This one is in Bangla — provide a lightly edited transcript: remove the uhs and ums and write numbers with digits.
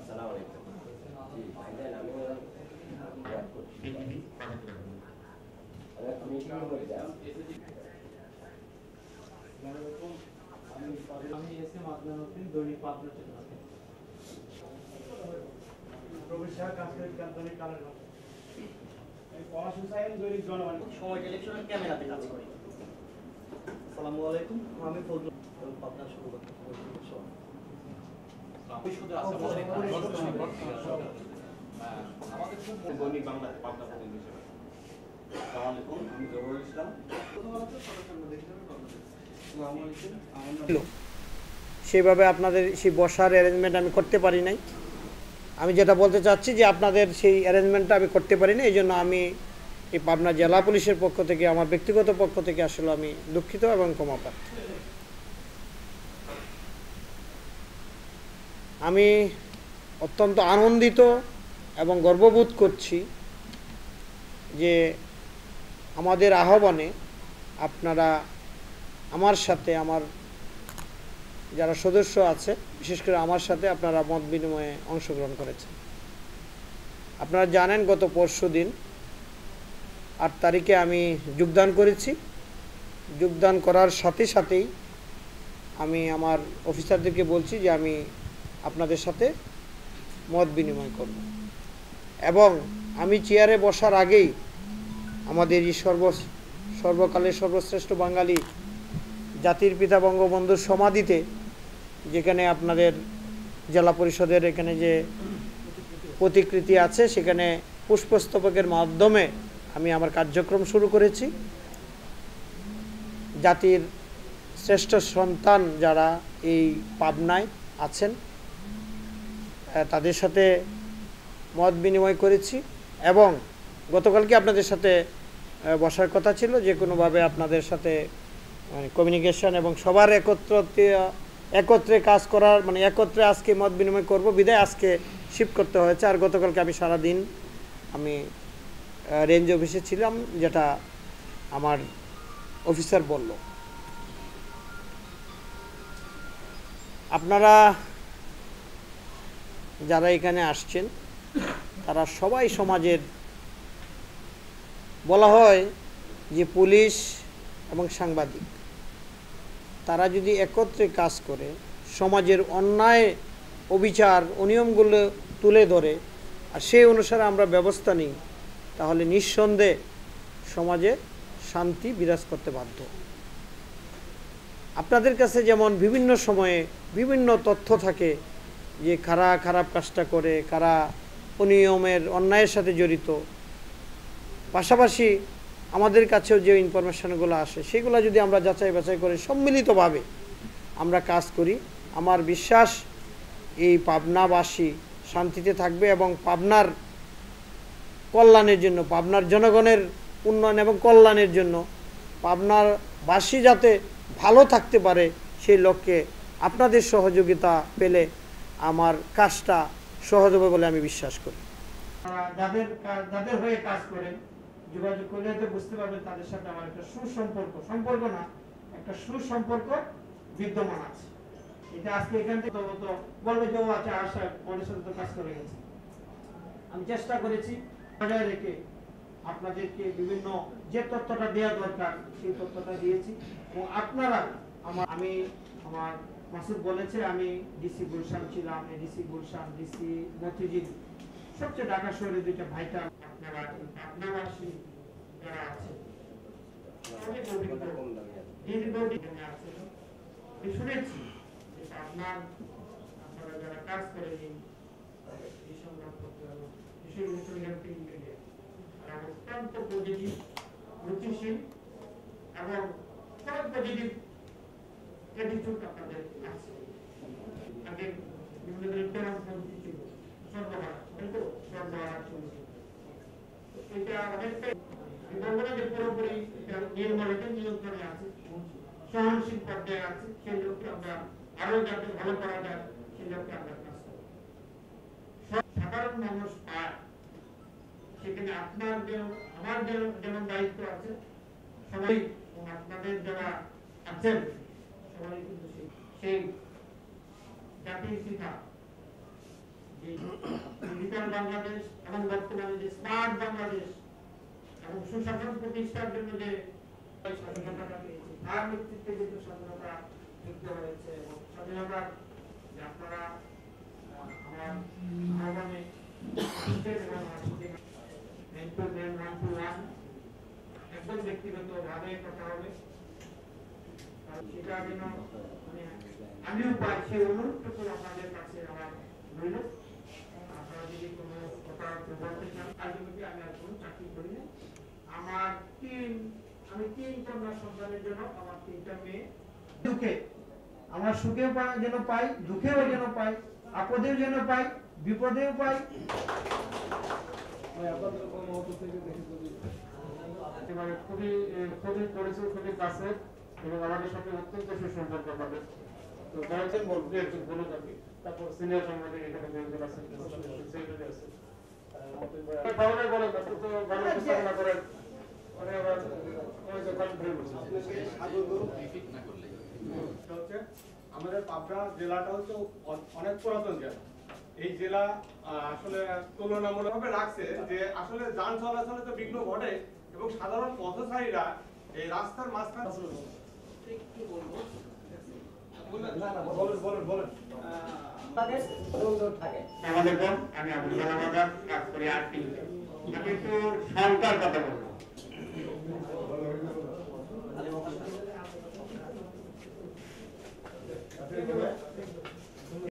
আসসালামু আলাইকুম। জি ভাইজান, আমি এসএম আদনান উদ্দিন, দৈনিক পাবনা চেতনা। প্রবেশ শাহ কাশ্মীর দৈনিক কালের ভাষা। পলাশ হুসাইন, দৈনিক জনবাণী। সময় টেলিভিশনের ক্যামেরাতে কাজ করি। আসসালামু আলাইকুম, আমি ফজলুল পাবনা শুরু করতে দৈনিক বাংলা পাবনা প্রতিনিধি হিসেবে। আসসালামু আলাইকুম, আমি জহুরুল ইসলাম। সেইভাবে আপনাদের সেই বসার অ্যারেঞ্জমেন্ট আমি করতে পারি নাই। আমি যেটা বলতে চাচ্ছি যে আপনাদের সেই অ্যারেঞ্জমেন্টটা আমি করতে পারি না, এই জন্য আমি এই পাবনা জেলা পুলিশের পক্ষ থেকে, আমার ব্যক্তিগত পক্ষ থেকে আসলে আমি দুঃখিত এবং ক্ষমা প্রার্থী। আমি অত্যন্ত আনন্দিত এবং গর্ববোধ করছি যে আমাদের আহ্বানে আপনারা আমার সাথে, আমার যারা সদস্য আছে বিশেষ করে আমার সাথে আপনারা মত বিনিময়ে অংশগ্রহণ করেছেন। আপনারা জানেন গত পরশুদিন 8 তারিখে আমি যোগদান করেছি। যোগদান করার সাথে সাথেই আমি আমার অফিসারদেরকে বলছি যে আমি আপনাদের সাথে মত বিনিময় করব, এবং আমি চেয়ারে বসার আগেই আমাদের এই সর্বকালের সর্বশ্রেষ্ঠ বাঙালি জাতির পিতা বঙ্গবন্ধুর সমাধিতে, যেখানে আপনাদের জেলা পরিষদের এখানে যে প্রতিকৃতি আছে, সেখানে পুষ্পস্তবকের মাধ্যমে আমি আমার কার্যক্রম শুরু করেছি। জাতির শ্রেষ্ঠ সন্তান যারা এই পাবনায় আছেন তাদের সাথে মত বিনিময় করেছি, এবং গতকালকে আপনাদের সাথে বসার কথা ছিল যে কোনোভাবে আপনাদের সাথে কমিউনিকেশন এবং সবার একত্রে কাজ করার, মানে একত্রে আজকে মত বিনিময় করব বিদায় আজকে শিফট করতে হয়েছে। আর গতকালকে আমি সারাদিন আমি রেঞ্জ অফিসে ছিলাম, যেটা আমার অফিসার বলল। আপনারা যারা এখানে আসছেন তারা সবাই সমাজের, বলা হয় যে পুলিশ এবং সাংবাদিক, তারা যদি একত্রে কাজ করে সমাজের অন্যায়, অবিচার, অনিয়মগুলো তুলে ধরে আর সেই অনুসারে আমরা ব্যবস্থা নিই, তাহলে নিঃসন্দেহে সমাজে শান্তি বিরাজ করতে বাধ্য। আপনাদের কাছে যেমন বিভিন্ন সময়ে বিভিন্ন তথ্য থাকে যে কারা খারাপ কাজটা করে, কারা অনিয়মের অন্যায়ের সাথে জড়িত, পাশাপাশি আমাদের কাছেও যে ইনফরমেশনগুলো আসে সেগুলো যদি আমরা যাচাই বাছাই করে সম্মিলিতভাবে আমরা কাজ করি, আমার বিশ্বাস এই পাবনাবাসী শান্তিতে থাকবে এবং পাবনার কল্যাণের জন্য, পাবনার জনগণের উন্নয়ন এবং কল্যাণের জন্য, পাবনারবাসী যাতে ভালো থাকতে পারে সেই লক্ষ্যে আপনাদের সহযোগিতা পেলে আমার কাজটা সহজ হবে বলে আমি বিশ্বাস করি। যাদের হয়ে কাজ করেন যোগাযোগ করলে তো বুঝতে পারবেন তাদের সাথে আমার একটা সম্পর্ক না, একটা সুসম্পর্ক বিদ্যমান আছে। এটা আজকে এখান থেকে বলবে যে আচ্ছা আশা ওদের সাথে তো কাজ করে গেছে। আমি চেষ্টা করেছি বজায় রেখে আপনাদেরকে বিভিন্ন যে তথ্যটা দেওয়া দরকার সেই তথ্যটা দিয়েছি, এবং আপনারা আমার মাসুদ বলেছে আমি ডিসি গুলশান ছিলাম, এডিসি গুলশান, ডিসি মতিঝিল, সবচেয়ে ঢাকা শহরে দুইটা ভাইটা আপনারা পাবনাবাসী যারা আছে শুনেছি আপনারা যারা কাজ করেন এই সংগ্রাম করতে হবে, অত্যন্ত পজিটিভ, রুচিশীল এবং পজিটিভ অ্যাটিটিউড আপনাদের আছে। আগে বিভিন্ন ধরনের প্রেরণ পদ্ধতি ছিল, এটা অনেকটাই যে পুরোপুরি নির্মলতা নিয়ন্ত্রণে আছে, সহনশীল পর্যায়ে আছে। সেই লক্ষ্যে আমরা আরো যাতে ভালো করা যায় সেই লক্ষ্যে আমরা কাজ করি। সাধারণ মানুষ পায় সেখানে আপনার আমার যেমন দায়িত্ব আছে, সবাই আপনাদের যারা আছেন সবাই কিন্তু সেই জাতির পিতা যে ডিজিটাল বাংলাদেশ এবং বর্তমানে যে স্মার্ট বাংলাদেশ এবং সুশাসন প্রতিষ্ঠার জন্য যে স্বাধীনতাটা পেয়েছে তার নেতৃত্বে কিন্তু স্বাধীনতা যুদ্ধ হয়েছে এবং স্বাধীনতার যে আপনারা আমার আহ্বানে এবং একদম ব্যক্তিগতভাবে কথা হবে সেটা যেন মানে আমিও পাই সেই অনুরোধটুকু আপনাদের কাছে আমার রইল। আপনারা যদি কোনো কথা বলতে চান আলটিমেটলি আমি আর কোনো চাকরি করি না। আমি তিন কন্যা সন্তানের জন্য আমার তিনটা মেয়ে দুঃখে আমার সুখেও যেন পাই, দুঃখেও যেন পাই, আপদেও যেন পাই, বিপদেও পাই। খুবই খুবই পরিচয়, খুবই কাছে এবং আমাদের সাথে অত্যন্ত সুসম্পর্ক পাবে। তো বলছেন বলবো একজন বলুন আপনি, তারপর সিনিয়র সাংবাদিক এখানে বলতে পারছেন, সেক্রেটারি আছে। তাহলে বলেন আপনি তো ভালো উপস্থাপনা করেন, মানে আবার আমাদের পাবনা জেলাটা হচ্ছে অনেক পুরাতন জেলা। এই জেলা আসলে তুলনামূলকভাবে রাখছে যে আসলে যান চলাচলে তো বিঘ্ন ঘটে এবং সাধারণ পথচারীরা এই রাস্তার মাঝখানে বলেন আমাদের আমি আবুল কালাম আজাদ কাজ করি আর্থিক। আমি একটু সংখ্যার কথা বলবো।